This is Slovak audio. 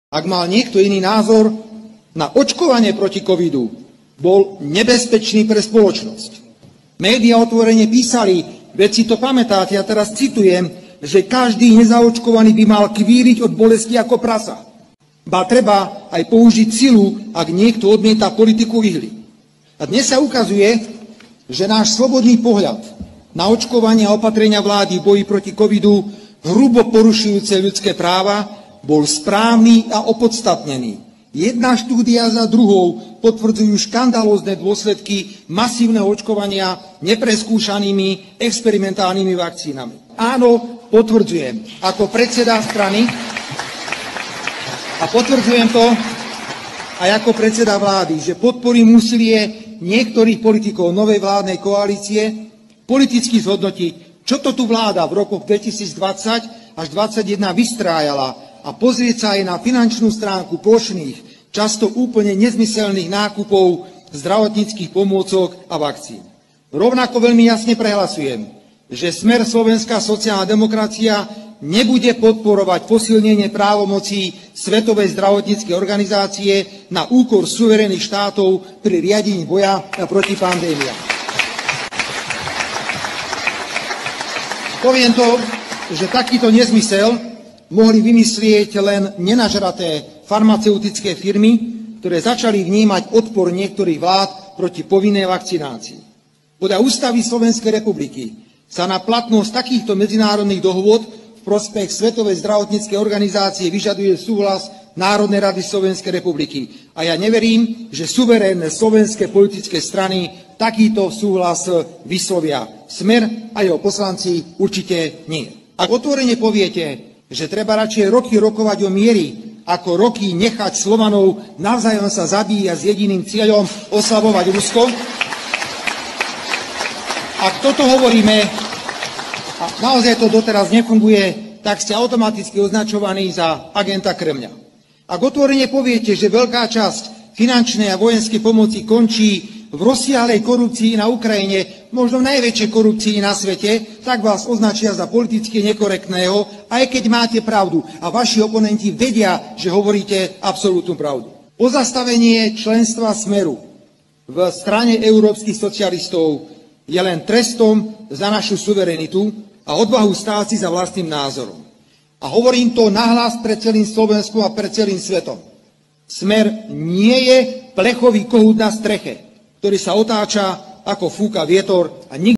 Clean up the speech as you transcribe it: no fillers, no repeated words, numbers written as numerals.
Ak mal niekto iný názor na očkovanie proti covidu, bol nebezpečný pre spoločnosť. Média otvorene písali, veď si to pamätáte, ja teraz citujem, že každý nezaočkovaný by mal kvíriť od bolesti ako prasa. Ba treba aj použiť silu, ak niekto odmieta politiku ihly. A dnes sa ukazuje, že náš slobodný pohľad na očkovanie a opatrenia vlády v boji proti covidu, hrubo porušujúce ľudské práva, bol správny a opodstatnený. Jedna štúdia za druhou potvrdzujú škandalózne dôsledky masívneho očkovania nepreskúšanými experimentálnymi vakcínami. Áno, potvrdzujem, ako predseda strany a potvrdzujem to aj ako predseda vlády, že podporím úsilie niektorých politikov novej vládnej koalície politicky zhodnotiť, čo to tu vláda v rokoch 2020 až 2021 vystrájala a pozrieť sa aj na finančnú stránku plošných, často úplne nezmyselných nákupov zdravotníckych pomôcok a vakcín. Rovnako veľmi jasne prehlasujem, že Smer Slovenská sociálna demokracia nebude podporovať posilnenie právomocí Svetovej zdravotníckej organizácie na úkor suverénnych štátov pri riadení boja proti pandémiám. Poviem to, že takýto nezmysel mohli vymyslieť len nenažraté farmaceutické firmy, ktoré začali vnímať odpor niektorých vlád proti povinnej vakcinácii. Podľa Ústavy Slovenskej republiky sa na platnosť takýchto medzinárodných dohôd v prospech Svetovej zdravotníckej organizácie vyžaduje súhlas Národnej rady Slovenskej republiky. A ja neverím, že suverénne slovenské politické strany takýto súhlas vyslovia. Smer a jeho poslanci určite nie. Ak otvorene poviete, že treba radšej roky rokovať o miery, ako roky nechať Slovanov navzájom sa zabíjať s jediným cieľom oslavovať Rusko. Ak toto hovoríme, a naozaj to doteraz nefunguje, tak ste automaticky označovaní za agenta Kremľa. Ak otvorene poviete, že veľká časť finančnej a vojenskej pomoci končí v rozsiahlej korupcii na Ukrajine, možno najväčšej korupcii na svete, tak vás označia za politicky nekorektného, aj keď máte pravdu a vaši oponenti vedia, že hovoríte absolútnu pravdu. Pozastavenie členstva Smeru v strane európskych socialistov je len trestom za našu suverenitu a odvahu stáť si za vlastným názorom. A hovorím to nahlas pred celým Slovenskom a pred celým svetom. Smer nie je plechový kohút na streche, ktorý sa otáča, ako fúka vietor a nikto